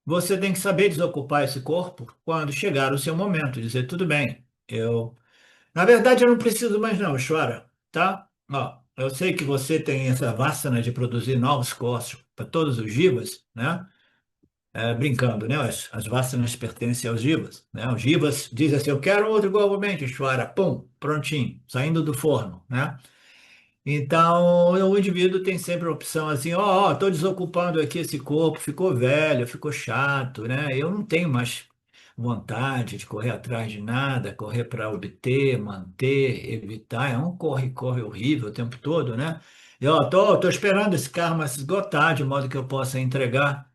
você tem que saber desocupar esse corpo quando chegar o seu momento, dizer, tudo bem, na verdade eu não preciso mais não, chora, tá? Ó, eu sei que você tem essa vassana de produzir novos corpos para todos os jivas, né? Brincando, né? As vassanas pertencem aos jivas, né? Os jivas dizem assim, eu quero outro igualmente, chora, pum, prontinho, saindo do forno, né? Então, o indivíduo tem sempre a opção assim, ó, estou desocupando aqui esse corpo, ficou velho, ficou chato, né? Eu não tenho mais vontade de correr atrás de nada, correr para obter, manter, evitar, é um corre-corre horrível o tempo todo, né? E ó, tô esperando esse karma se esgotar, de modo que eu possa entregar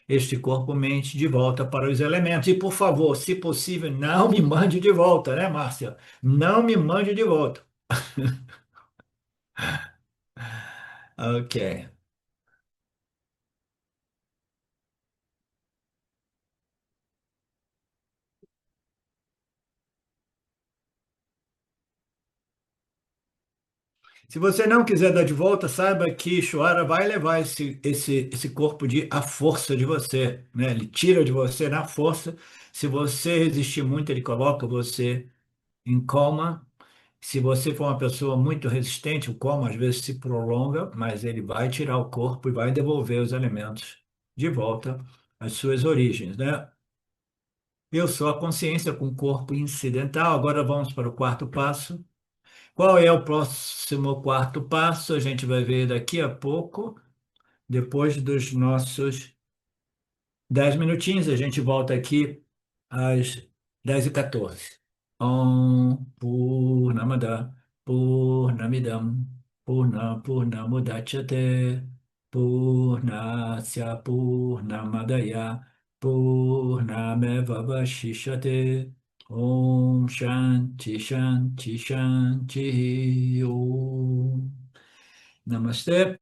este corpo-mente de volta para os elementos. E, por favor, se possível, não me mande de volta, né, Márcia? Não me mande de volta. Ok. Se você não quiser dar de volta, saiba que Shwara vai levar esse corpo à força de você, né? Ele tira de você na força. Se você resistir muito, ele coloca você em coma. Se você for uma pessoa muito resistente, o coma às vezes se prolonga, mas ele vai tirar o corpo e vai devolver os elementos de volta às suas origens, né? Eu sou a consciência com o corpo incidental. Agora vamos para o quarto passo. Qual é o próximo quarto passo? A gente vai ver daqui a pouco, depois dos nossos 10 minutinhos. A gente volta aqui às 10h14. Om Purnamada Purnamidam Purnamudachyate Purnasya Purnamadaya Purnameva Vashishyate Om Shanti Shanti Shanti Om Namaste.